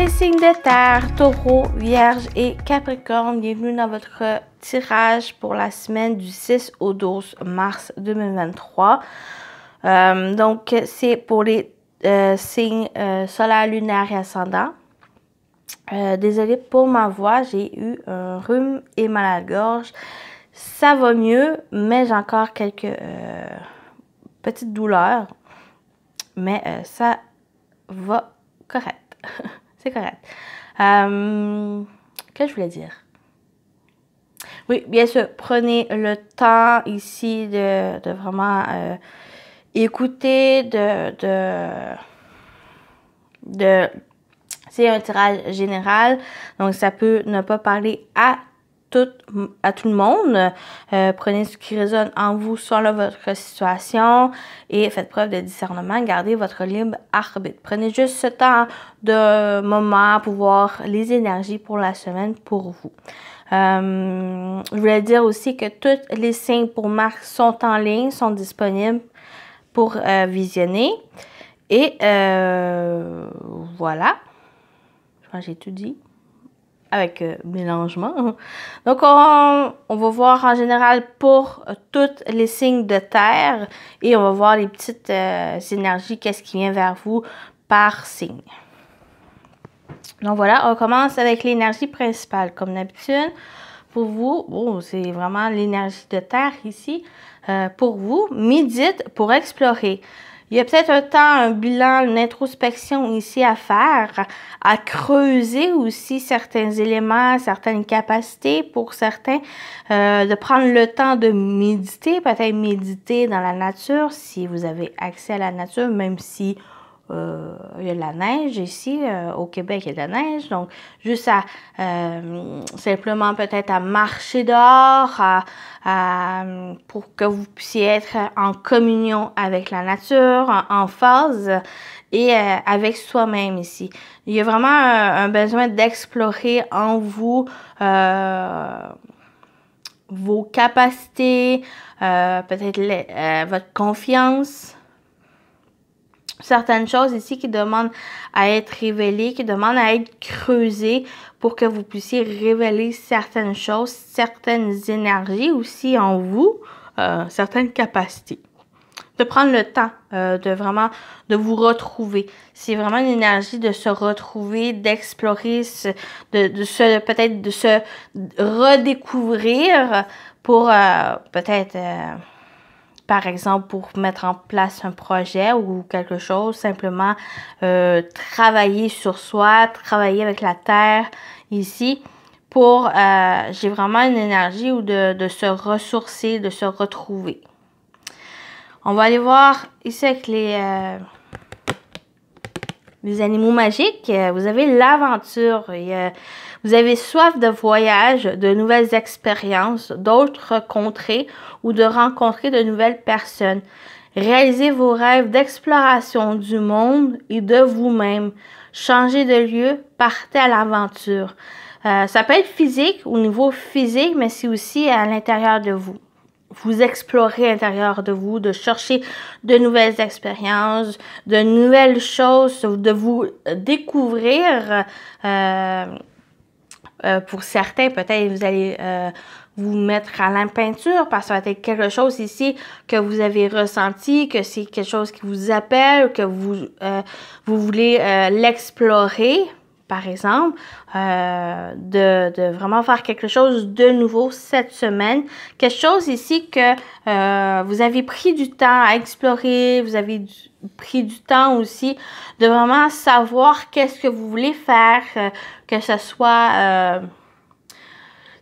les signes de terre, Taureau, Vierge et Capricorne, bienvenue dans votre tirage pour la semaine du 6 au 12 mars 2023. Donc, c'est pour les signes solaire, lunaire et ascendant. Désolée pour ma voix, j'ai eu un rhume et mal à la gorge. Ça va mieux, mais j'ai encore quelques petites douleurs. Mais ça va correct. C'est correct. Qu'est-ce que je voulais dire? Oui, bien sûr, prenez le temps ici de vraiment écouter, c'est un tirage général, donc ça peut ne pas parler à tout le monde. Prenez ce qui résonne en vous selon votre situation et faites preuve de discernement. Gardez votre libre arbitre. Prenez juste ce temps de moment pour voir les énergies pour la semaine pour vous. Je voulais dire aussi que tous les signes pour Mars sont en ligne, sont disponibles pour visionner. Et voilà. Je pense que j'ai tout dit. Avec mélangement. Donc, on va voir en général pour tous les signes de terre et on va voir les petites énergies, qu'est-ce qui vient vers vous par signe. Donc, voilà, on commence avec l'énergie principale. Comme d'habitude, pour vous, bon, c'est vraiment l'énergie de terre ici. Pour vous, médite pour explorer. Il y a peut-être un temps, un bilan, une introspection ici à faire, à creuser aussi certains éléments, certaines capacités pour certains, de prendre le temps de méditer, peut-être méditer dans la nature si vous avez accès à la nature, même si il y a de la neige ici, au Québec il y a de la neige, donc juste à simplement peut-être à marcher dehors, pour que vous puissiez être en communion avec la nature, en phase et avec soi-même ici. Il y a vraiment un besoin d'explorer en vous vos capacités, peut-être votre confiance. Certaines choses ici qui demandent à être révélées, qui demandent à être creusées pour que vous puissiez révéler certaines choses, certaines énergies aussi en vous, certaines capacités. De prendre le temps de vous retrouver. C'est vraiment une énergie de se retrouver, d'explorer, peut-être de se redécouvrir pour peut-être... par exemple, pour mettre en place un projet ou quelque chose, simplement travailler sur soi, travailler avec la terre ici pour, j'ai vraiment une énergie de se ressourcer, de se retrouver. On va aller voir ici avec les animaux magiques. Vous avez l'aventure. Vous avez soif de voyage, de nouvelles expériences, d'autres contrées ou de rencontrer de nouvelles personnes. Réalisez vos rêves d'exploration du monde et de vous-même. Changez de lieu, partez à l'aventure. Ça peut être physique, au niveau physique, mais c'est aussi à l'intérieur de vous. Vous explorez à l'intérieur de vous, de chercher de nouvelles expériences, de nouvelles choses, de vous découvrir. Pour certains, peut-être vous allez vous mettre à la peinture parce que ça va être quelque chose ici que vous avez ressenti, que c'est quelque chose qui vous appelle, que vous voulez l'explorer. Par exemple, de vraiment faire quelque chose de nouveau cette semaine. Quelque chose ici que vous avez pris du temps à explorer, vous avez pris du temps aussi de vraiment savoir qu'est-ce que vous voulez faire, que ce soit...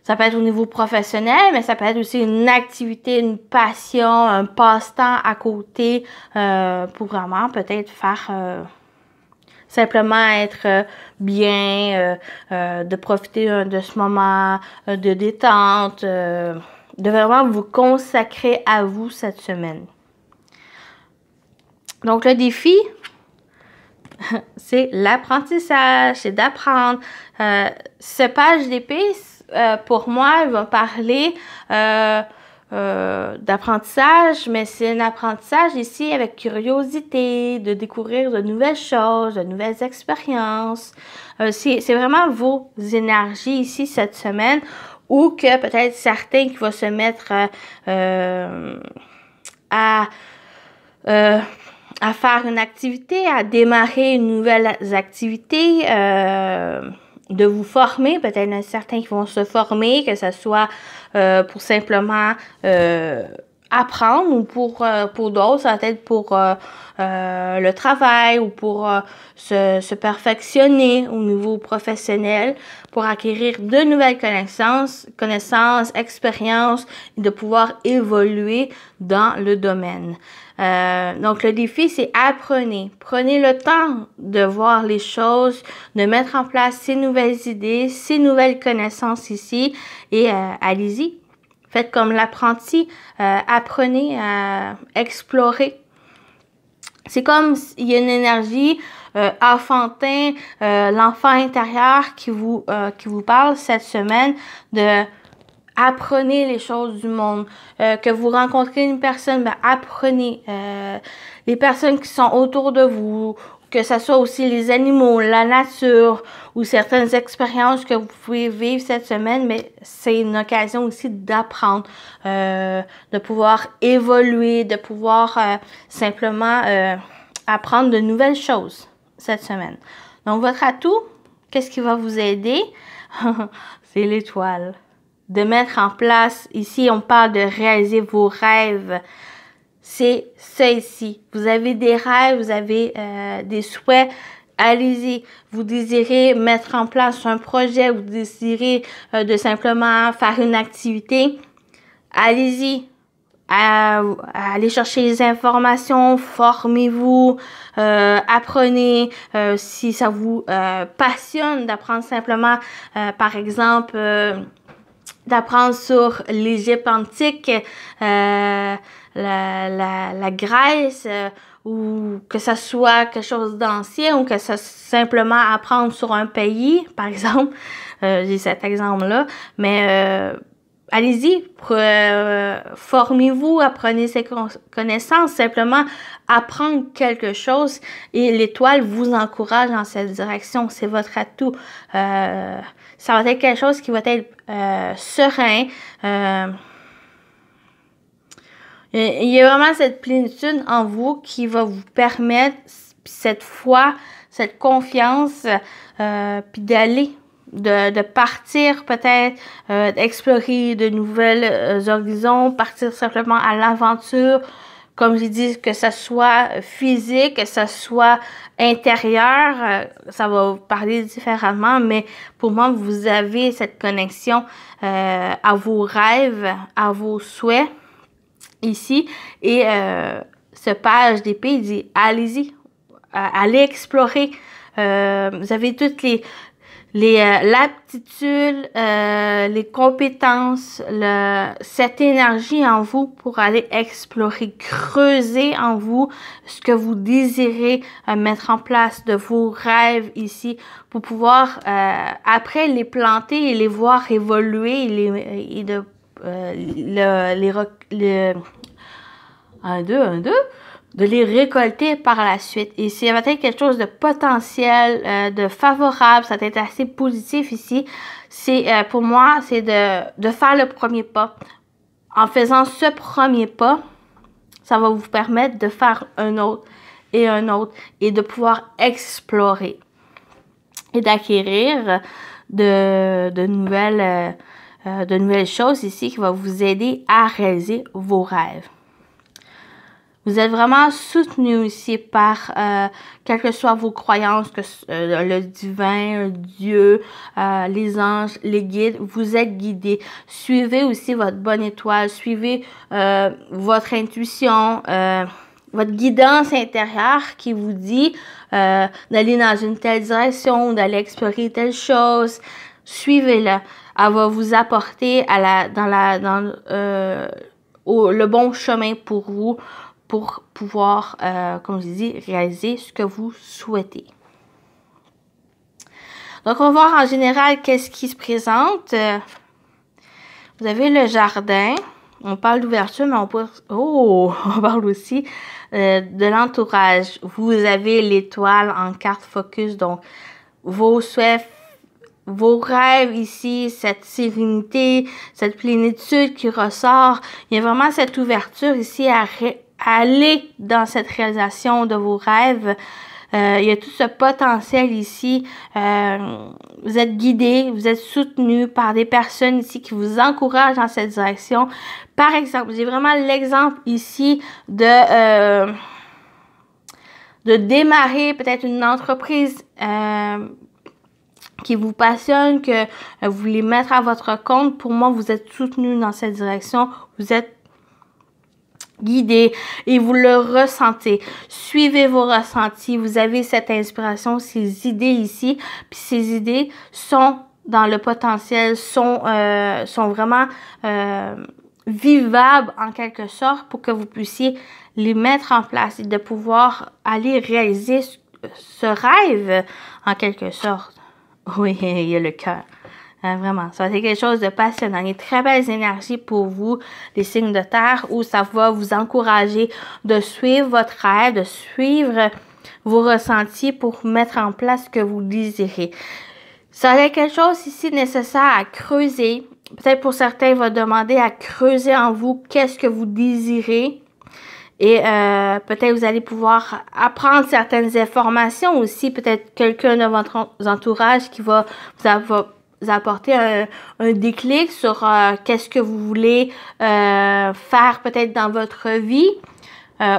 ça peut être au niveau professionnel, mais ça peut être aussi une activité, une passion, un passe-temps à côté pour vraiment peut-être faire... simplement être bien, de profiter de ce moment de détente, de vraiment vous consacrer à vous cette semaine. Donc, le défi, c'est l'apprentissage, c'est d'apprendre. Ce page d'épée, pour moi, il va parler d'apprentissage, mais c'est un apprentissage ici avec curiosité, de découvrir de nouvelles choses, de nouvelles expériences. C'est vraiment vos énergies ici cette semaine, ou que peut-être certains qui vont se mettre à faire une activité, à démarrer une nouvelle activité, de vous former. Peut-être il y en a certains qui vont se former, que ce soit pour simplement apprendre, ou pour d'autres, ça va être pour le travail, ou pour se perfectionner au niveau professionnel, pour acquérir de nouvelles connaissances, expériences, et de pouvoir évoluer dans le domaine. Donc, le défi, c'est apprenez. Prenez le temps de voir les choses, de mettre en place ces nouvelles idées, ces nouvelles connaissances ici, et allez-y. Faites comme l'apprenti, apprenez à explorer. C'est comme il y a une énergie enfantin, l'enfant intérieur qui vous parle cette semaine de apprenez les choses du monde. Que vous rencontrez une personne, ben apprenez les personnes qui sont autour de vous, que ce soit aussi les animaux, la nature, ou certaines expériences que vous pouvez vivre cette semaine, mais c'est une occasion aussi d'apprendre, de pouvoir évoluer, de pouvoir simplement apprendre de nouvelles choses cette semaine. Donc, votre atout, qu'est-ce qui va vous aider? C'est l'étoile. De mettre en place, ici, on parle de réaliser vos rêves. C'est ça ici. Vous avez des rêves, vous avez des souhaits. Allez-y. Vous désirez mettre en place un projet, vous désirez de simplement faire une activité. Allez-y. Allez chercher les informations, formez-vous, apprenez. Si ça vous passionne d'apprendre simplement, par exemple, d'apprendre sur l'Égypte antique, la Grèce, ou que ça soit quelque chose d'ancien, ou que ça simplement apprendre sur un pays, par exemple. J'ai cet exemple-là, mais allez-y, formez-vous, apprenez ces connaissances, simplement apprendre quelque chose, et l'étoile vous encourage dans cette direction. C'est votre atout. Ça va être quelque chose qui va être serein. Il y a vraiment cette plénitude en vous qui va vous permettre cette foi, cette confiance, puis d'aller, de partir peut-être, d'explorer de nouvelles horizons, partir simplement à l'aventure. Comme j'ai dit, que ce soit physique, que ce soit intérieur, ça va vous parler différemment, mais pour moi, vous avez cette connexion à vos rêves, à vos souhaits ici. Et ce page d'épée dit, allez-y, allez explorer. Vous avez toutes l'aptitude, les compétences, cette énergie en vous pour aller explorer, creuser en vous ce que vous désirez mettre en place, de vos rêves ici, pour pouvoir après les planter et les voir évoluer, et de de les récolter par la suite. Et c'est peut-être quelque chose de potentiel, de favorable, ça va être assez positif ici. C'est pour moi, c'est de faire le premier pas. En faisant ce premier pas, ça va vous permettre de faire un autre, et de pouvoir explorer et d'acquérir de nouvelles choses ici qui vont vous aider à réaliser vos rêves. Vous êtes vraiment soutenu ici par, quelles que soient vos croyances, que le divin, Dieu, les anges, les guides, vous êtes guidés. Suivez aussi votre bonne étoile, suivez votre intuition, votre guidance intérieure qui vous dit d'aller dans une telle direction, d'aller explorer telle chose. Suivez-la. Elle va vous apporter le bon chemin pour vous, pour pouvoir, comme je dis, réaliser ce que vous souhaitez. Donc, on va voir en général qu'est-ce qui se présente. Vous avez le jardin. On parle d'ouverture, mais on parle aussi de l'entourage. Vous avez l'étoile en carte focus, donc vos souhaits, vos rêves ici, cette sérénité, cette plénitude qui ressort. Il y a vraiment cette ouverture ici à aller dans cette réalisation de vos rêves. Il y a tout ce potentiel ici. Vous êtes guidé, vous êtes soutenu par des personnes ici qui vous encouragent dans cette direction. Par exemple, j'ai vraiment l'exemple ici de démarrer peut-être une entreprise qui vous passionne, que vous voulez mettre à votre compte. Pour moi, vous êtes soutenu dans cette direction. Vous êtes guidé et vous le ressentez. Suivez vos ressentis. Vous avez cette inspiration, ces idées ici. Puis ces idées sont dans le potentiel, sont vraiment vivables en quelque sorte pour que vous puissiez les mettre en place et de pouvoir aller réaliser ce rêve en quelque sorte. Oui, il y a le cœur. Vraiment, ça va être quelque chose de passionnant. Il y a très belles énergies pour vous, les signes de terre, où ça va vous encourager de suivre votre rêve, de suivre vos ressentis pour mettre en place ce que vous désirez. Ça va être quelque chose ici nécessaire à creuser. Peut-être pour certains, il va demander à creuser en vous qu'est-ce que vous désirez. Et peut-être vous allez pouvoir apprendre certaines informations aussi. Peut-être quelqu'un de votre entourage qui va vous apporter un déclic sur qu'est-ce que vous voulez faire peut-être dans votre vie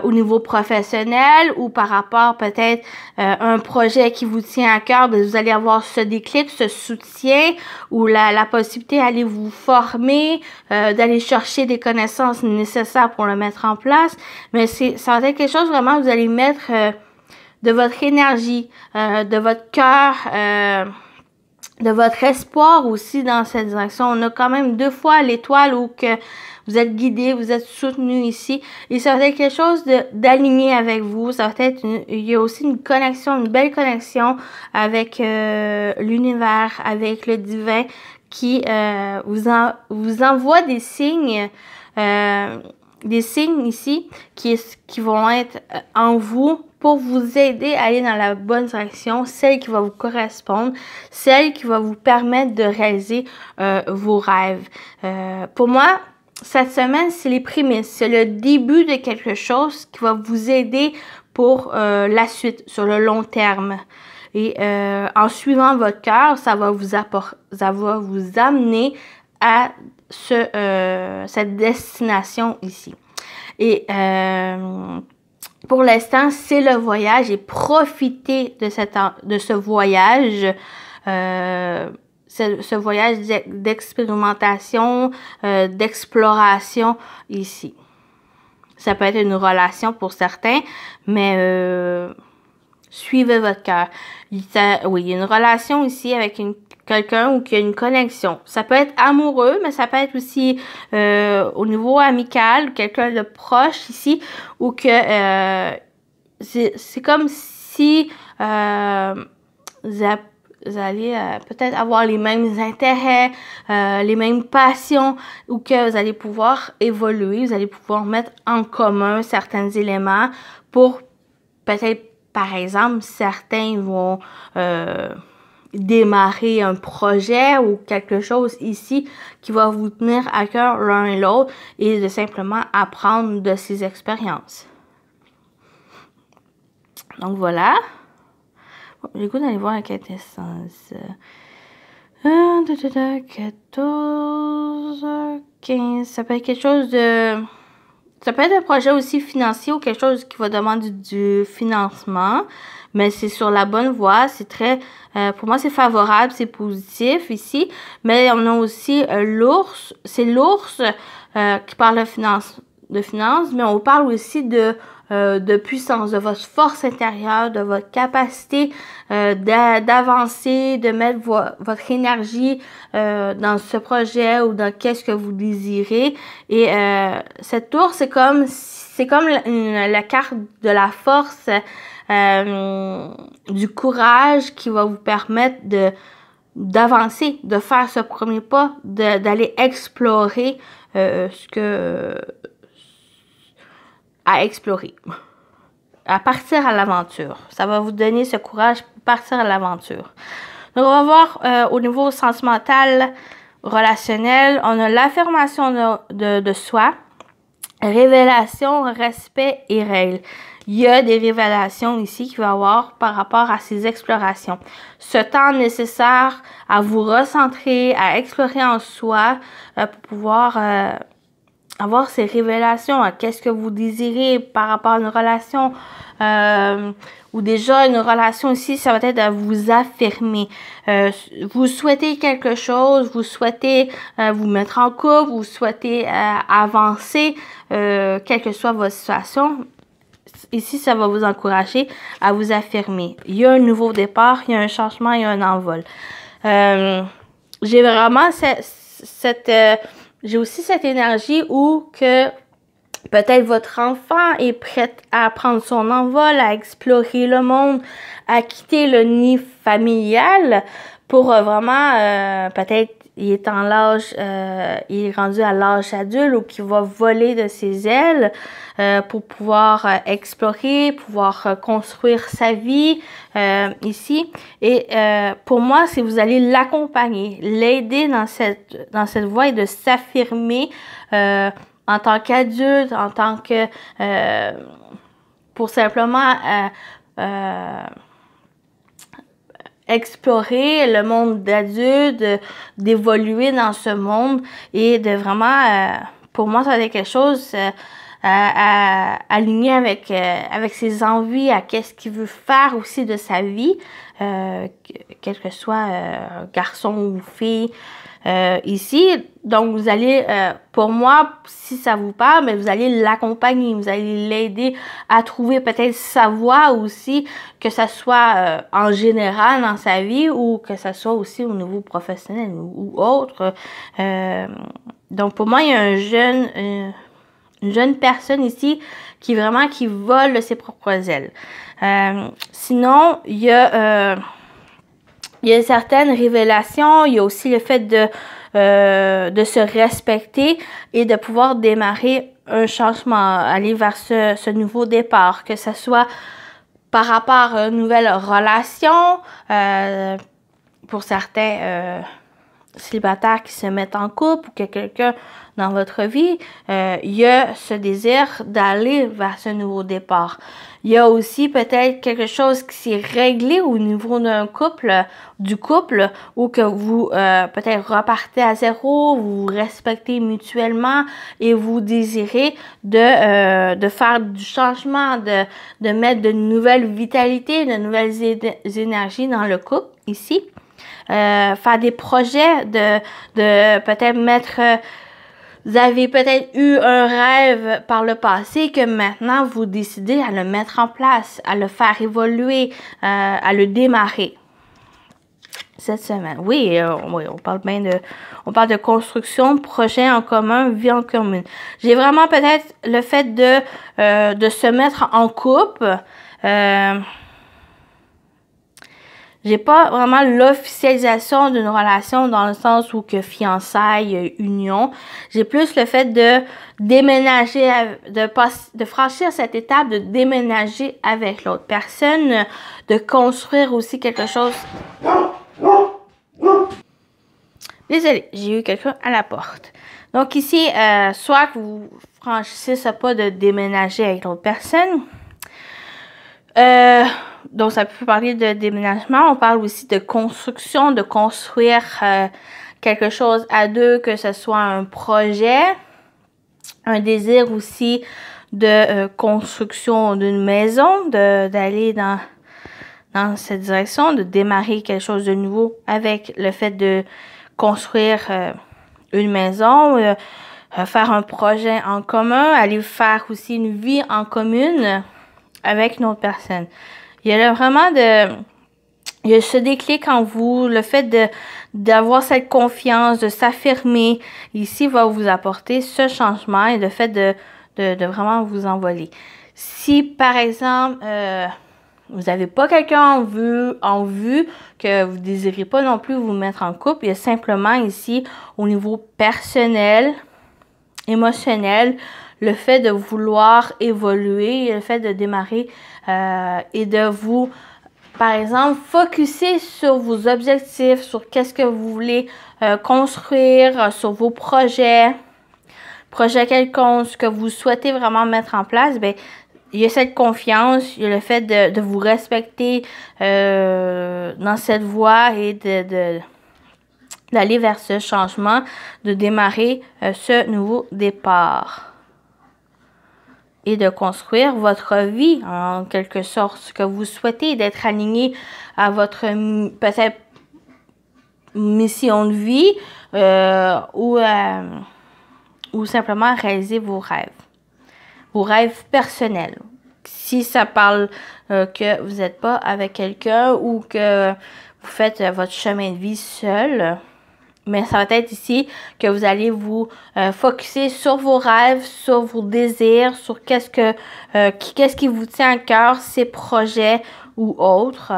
au niveau professionnel ou par rapport peut-être à un projet qui vous tient à cœur. Bien, vous allez avoir ce déclic, ce soutien ou la possibilité d'aller vous former, d'aller chercher des connaissances nécessaires pour le mettre en place. Mais ça va être quelque chose vraiment vous allez mettre de votre énergie, de votre cœur, de votre espoir aussi dans cette direction. On a quand même 2 fois l'étoile où que vous êtes guidé, vous êtes soutenu ici. Et ça va être quelque chose d'aligné avec vous. Ça va être il y a aussi une connexion, une belle connexion avec l'univers, avec le divin qui vous envoie des signes ici qui vont être en vous pour vous aider à aller dans la bonne direction, celle qui va vous correspondre, celle qui va vous permettre de réaliser vos rêves. Pour moi, cette semaine, c'est les prémices, c'est le début de quelque chose qui va vous aider pour la suite, sur le long terme. Et en suivant votre cœur, ça va vous amener à cette destination ici. Et pour l'instant, c'est le voyage et profitez de ce voyage, ce voyage d'expérimentation, d'exploration ici. Ça peut être une relation pour certains, mais suivez votre cœur. Oui, il y a une relation ici avec quelqu'un ou qui a une connexion. Ça peut être amoureux, mais ça peut être aussi au niveau amical, quelqu'un de proche ici, ou que c'est comme si vous allez peut-être avoir les mêmes intérêts, les mêmes passions, ou que vous allez pouvoir évoluer, vous allez pouvoir mettre en commun certains éléments pour peut-être, par exemple, certains vont démarrer un projet ou quelque chose ici qui va vous tenir à cœur l'un et l'autre et de simplement apprendre de ces expériences. Donc voilà. J'ai le goût d'aller voir la quintessence. 14, 15. Ça peut être quelque chose de... Ça peut être un projet aussi financier ou quelque chose qui va demander du financement, mais c'est sur la bonne voie. C'est très, pour moi, c'est favorable, c'est positif ici. Mais on a aussi l'ours. C'est l'ours qui parle de finances, mais on parle aussi de puissance, de votre force intérieure, de votre capacité d'avancer, de mettre votre énergie dans ce projet ou dans qu'est-ce que vous désirez. Et cette tour, c'est comme la carte de la force, du courage qui va vous permettre d'avancer, de faire ce premier pas, d'aller explorer à explorer, à partir à l'aventure. Ça va vous donner ce courage pour partir à l'aventure. Donc, on va voir au niveau sentimental, relationnel, on a l'affirmation de soi, révélation, respect et règles. Il y a des révélations ici qu'il va y avoir par rapport à ces explorations. Ce temps nécessaire à vous recentrer, à explorer en soi pour pouvoir avoir ces révélations. Qu'est-ce que vous désirez par rapport à une relation ou déjà une relation ici, ça va être à vous affirmer. Vous souhaitez quelque chose, vous souhaitez vous mettre en couple, vous souhaitez avancer, quelle que soit votre situation. Ici, ça va vous encourager à vous affirmer. Il y a un nouveau départ, il y a un changement, il y a un envol. J'ai vraiment j'ai aussi cette énergie où que peut-être votre enfant est prêt à prendre son envol, à explorer le monde, à quitter le nid familial pour vraiment, peut-être, il est en l'âge, il est rendu à l'âge adulte ou qu'il va voler de ses ailes pour pouvoir explorer, pouvoir construire sa vie ici. Et pour moi, si vous allez l'accompagner, l'aider dans cette voie et de s'affirmer en tant qu'adulte, en tant que pour simplement explorer le monde d'adulte, d'évoluer dans ce monde et de vraiment, pour moi, ça va être quelque chose aligné avec ses envies, à qu'est-ce qu'il veut faire aussi de sa vie, quel que soit garçon ou fille. Ici, donc vous allez, pour moi, si ça vous parle, mais vous allez l'accompagner, vous allez l'aider à trouver peut-être sa voie aussi, que ça soit en général dans sa vie ou que ça soit aussi au niveau professionnel ou autre. Donc pour moi, il y a une jeune personne ici qui vole de ses propres ailes. Sinon, il y a certaines révélations, il y a aussi le fait de se respecter et de pouvoir démarrer un changement, aller vers ce nouveau départ, que ce soit par rapport à une nouvelle relation, pour certains célibataires qui se mettent en couple ou que quelqu'un dans votre vie, il y a ce désir d'aller vers ce nouveau départ. Il y a aussi peut-être quelque chose qui s'est réglé au niveau du couple, ou que vous peut-être repartez à zéro, vous vous respectez mutuellement et vous désirez de faire du changement, de mettre de nouvelles vitalités, de nouvelles énergies dans le couple ici. Faire des projets, de peut-être mettre... Vous avez peut-être eu un rêve par le passé que maintenant vous décidez à le mettre en place, à le faire évoluer, à le démarrer. Cette semaine, oui, on parle bien on parle de construction, projet en commun, vie en commune. J'ai vraiment peut-être le fait de se mettre en couple. J'ai pas vraiment l'officialisation d'une relation dans le sens où que fiançailles, union. J'ai plus le fait de déménager, de franchir cette étape, de déménager avec l'autre personne, de construire aussi quelque chose. Désolée, j'ai eu quelqu'un à la porte. Donc ici, soit que vous franchissez ce pas de déménager avec l'autre personne. Donc, ça peut parler de déménagement. On parle aussi de construction, de construire quelque chose à deux, que ce soit un projet, un désir aussi de construction d'une maison, d'aller dans cette direction, de démarrer quelque chose de nouveau avec le fait de construire une maison, faire un projet en commun, aller faire aussi une vie en commune avec une autre personne. Il y a vraiment il y a ce déclic en vous, le fait d'avoir cette confiance, de s'affirmer, ici va vous apporter ce changement et le fait de vraiment vous envoler. Si, par exemple, Vous n'avez pas quelqu'un en vue que vous ne désirez pas non plus vous mettre en couple. Il y a simplement ici, au niveau personnel, émotionnel, le fait de vouloir évoluer, le fait de démarrer et de vous, par exemple, focuser sur vos objectifs, sur qu'est-ce que vous voulez construire, sur vos projets quelconques, ce que vous souhaitez vraiment mettre en place. Bien, il y a cette confiance, il y a le fait de vous respecter dans cette voie et d'aller vers ce changement, de démarrer ce nouveau départ et de construire votre vie en quelque sorte, ce que vous souhaitez, d'être aligné à votre peut-être mission de vie ou simplement réaliser vos rêves personnels. Si ça parle que vous n'êtes pas avec quelqu'un ou que vous faites votre chemin de vie seul, mais ça va être ici que vous allez vous focusser sur vos rêves, sur vos désirs, sur qu'est-ce qui vous tient à cœur, ces projets ou autres.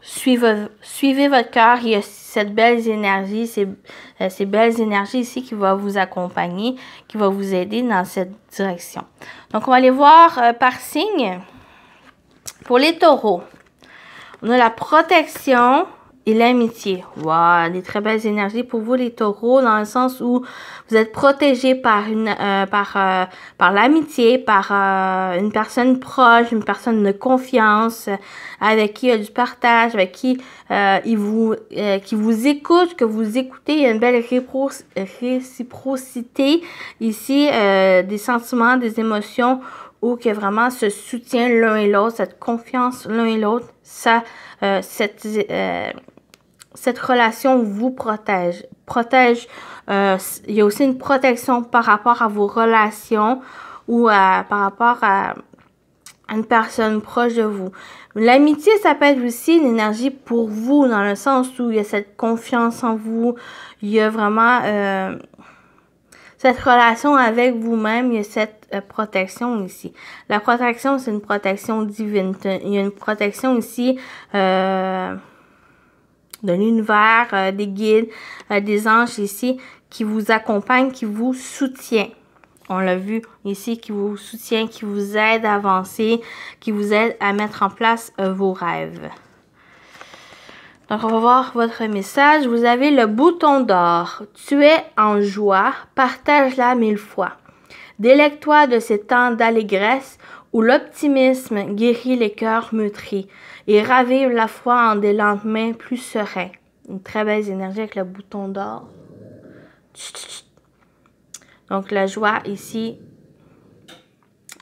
Suivez votre cœur. Il y a cette belle énergie, ces belles énergies ici qui vont vous accompagner, qui vont vous aider dans cette direction. Donc, on va aller voir par signe. Pour les taureaux, on a la protection et l'amitié. Wow, des très belles énergies pour vous les taureaux, dans le sens où vous êtes protégés par l'amitié, par une personne proche, une personne de confiance, avec qui il y a du partage, avec qui qui vous écoute, que vous écoutez. Il y a une belle réciprocité ici, des sentiments, des émotions, où que vraiment ce soutien l'un et l'autre, cette confiance l'un et l'autre, ça, cette relation vous protège. Il y a aussi une protection par rapport à vos relations ou par rapport à une personne proche de vous. L'amitié, ça peut être aussi une énergie pour vous, dans le sens où il y a cette confiance en vous, il y a vraiment cette relation avec vous-même, il y a cette protection ici. La protection, c'est une protection divine. Il y a une protection ici de l'univers, des guides, des anges ici qui vous accompagnent, qui vous soutiennent. On l'a vu ici, qui vous soutient, qui vous aide à avancer, qui vous aide à mettre en place vos rêves. Donc, on va voir votre message. Vous avez le bouton d'or. Tu es en joie, partage-la 1000 fois. Délecte-toi de ces temps d'allégresse où l'optimisme guérit les cœurs meurtris et ravive la foi en des lendemains plus sereins. Une très belle énergie avec le bouton d'or. Donc, la joie ici,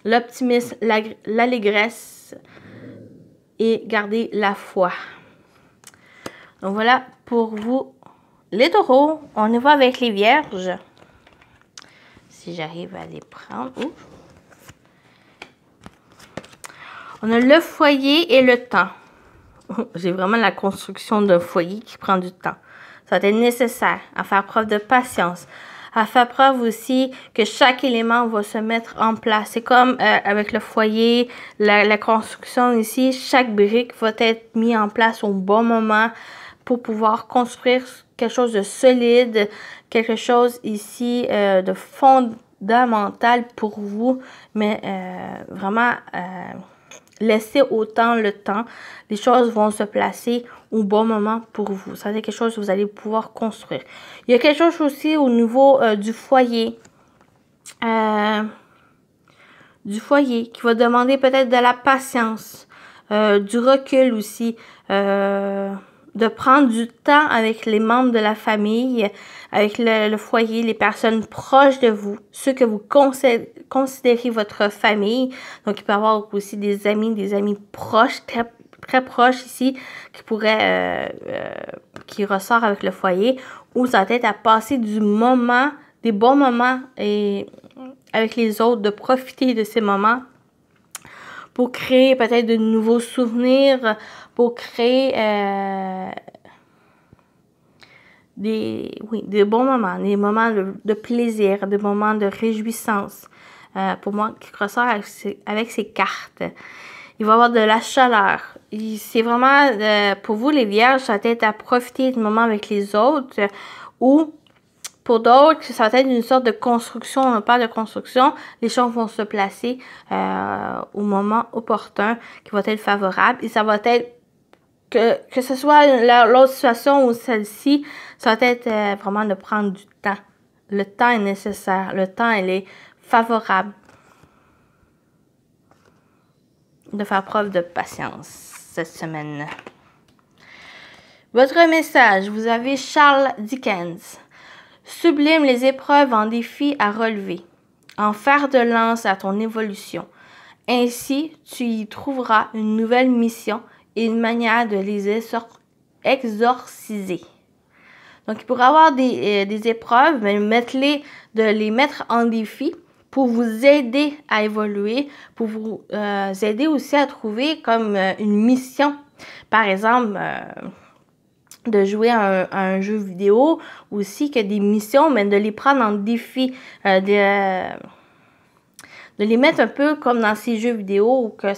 l'optimisme, l'allégresse et garder la foi. Donc, voilà pour vous, les taureaux. On y va avec les vierges. Si j'arrive à les prendre. Ouf. On a le foyer et le temps. J'ai vraiment la construction d'un foyer qui prend du temps. Ça va être nécessaire à faire preuve de patience, à faire preuve aussi que chaque élément va se mettre en place. C'est comme avec le foyer, la construction ici, chaque brique va être mise en place au bon moment pour pouvoir construire quelque chose de solide, quelque chose ici de fondamental pour vous, mais vraiment laissez autant le temps. Les choses vont se placer au bon moment pour vous. Ça, c'est quelque chose que vous allez pouvoir construire. Il y a quelque chose aussi au niveau du foyer. Qui va demander peut-être de la patience, du recul aussi, de prendre du temps avec les membres de la famille, avec le foyer, les personnes proches de vous, ceux que vous considérez votre famille. Donc, il peut y avoir aussi des amis proches, très proches ici, qui ressort avec le foyer, ou ça va être à passer des bons moments et avec les autres, de profiter de ces moments pour créer peut-être de nouveaux souvenirs, pour créer des bons moments, des moments de plaisir, des moments de réjouissance. Pour moi, qui ressort avec ces cartes. Il va y avoir de la chaleur. C'est vraiment, pour vous les vierges, ça va être à profiter du moment avec les autres. Ou pour d'autres, ça va être une sorte de construction. On parle de construction. Les choses vont se placer au moment opportun qui va être favorable. Et ça va être, que ce soit l'autre situation ou celle-ci, ça va être vraiment de prendre du temps. Le temps est nécessaire. Le temps, il est favorable. De faire preuve de patience cette semaine. Votre message, vous avez Charles Dickens. Sublime les épreuves en défis à relever, en fer de lance à ton évolution. Ainsi, tu y trouveras une nouvelle mission et une manière de les exorciser. Donc, il pourrait y avoir des épreuves, mais de les mettre en défi pour vous aider à évoluer, pour vous aider aussi à trouver comme une mission. Par exemple, de jouer à un jeu vidéo, aussi que des missions, mais de les prendre en défi, de les mettre un peu comme dans ces jeux vidéo où que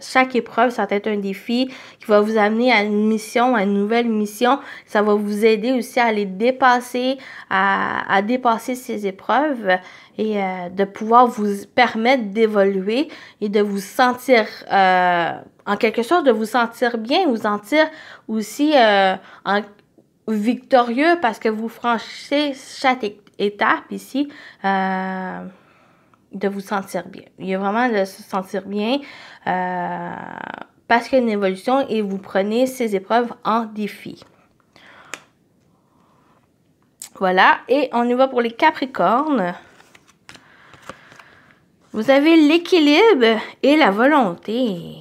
chaque épreuve, ça va être un défi qui va vous amener à une mission, à une nouvelle mission. Ça va vous aider aussi à les dépasser, à dépasser ces épreuves et de pouvoir vous permettre d'évoluer et de vous sentir, en quelque sorte, de vous sentir bien, vous sentir aussi victorieux parce que vous franchissez chaque étape ici. De vous sentir bien. Il y a vraiment de se sentir bien parce qu'il y a une évolution et vous prenez ces épreuves en défi. Voilà, et on y va pour les Capricornes. Vous avez l'équilibre et la volonté.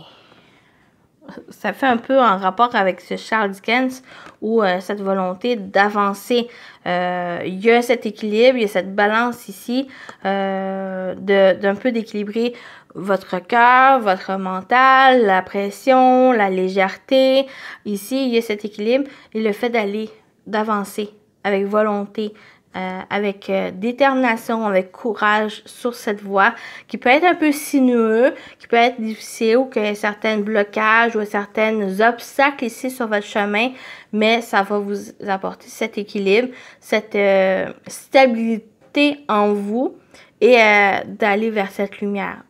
Ça fait un peu en rapport avec ce Charles Dickens où cette volonté d'avancer, il y a cet équilibre, il y a cette balance ici d'un peu d'équilibrer votre cœur, votre mental, la pression, la légèreté. Ici, il y a cet équilibre et le fait d'avancer avec volonté, avec détermination, avec courage sur cette voie qui peut être un peu sinueux, qui peut être difficile ou qu'il y a certains blocages ou certains obstacles ici sur votre chemin, mais ça va vous apporter cet équilibre, cette stabilité en vous et d'aller vers cette lumière.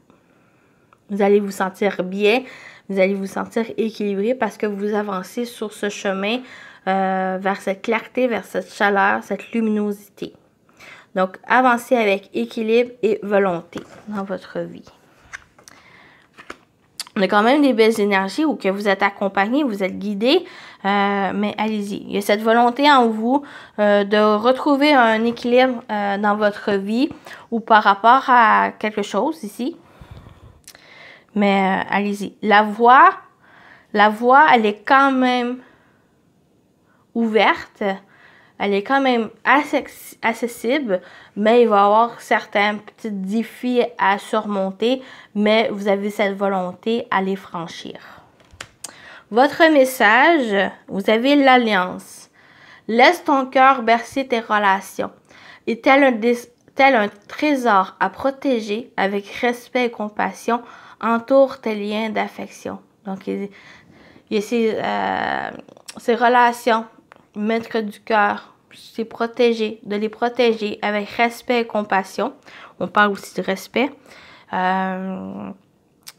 Vous allez vous sentir bien, vous allez vous sentir équilibré parce que vous avancez sur ce chemin vers cette clarté, vers cette chaleur, cette luminosité. Donc, avancez avec équilibre et volonté dans votre vie. On a quand même des belles énergies où que vous êtes accompagné, vous êtes guidé, mais allez-y. Il y a cette volonté en vous de retrouver un équilibre dans votre vie ou par rapport à quelque chose ici. Mais allez-y. La voie, elle est quand même ouverte, elle est quand même accessible, mais il va y avoir certains petits défis à surmonter, mais vous avez cette volonté à les franchir. Votre message, vous avez l'alliance. Laisse ton cœur bercer tes relations. Et tel un trésor à protéger avec respect et compassion, entoure tes liens d'affection. Donc, il y a ces relations. Mettre du cœur, c'est protéger, de les protéger avec respect et compassion. On parle aussi de respect.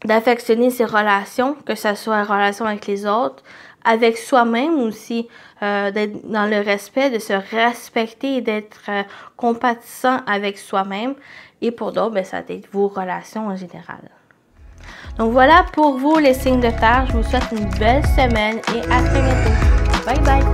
D'affectionner ses relations, que ce soit en relation avec les autres, avec soi-même aussi, d'être dans le respect, de se respecter et d'être compatissant avec soi-même. Et pour d'autres, ben, ça va être vos relations en général. Donc voilà pour vous les signes de terre. Je vous souhaite une belle semaine et à très bientôt. Bye bye!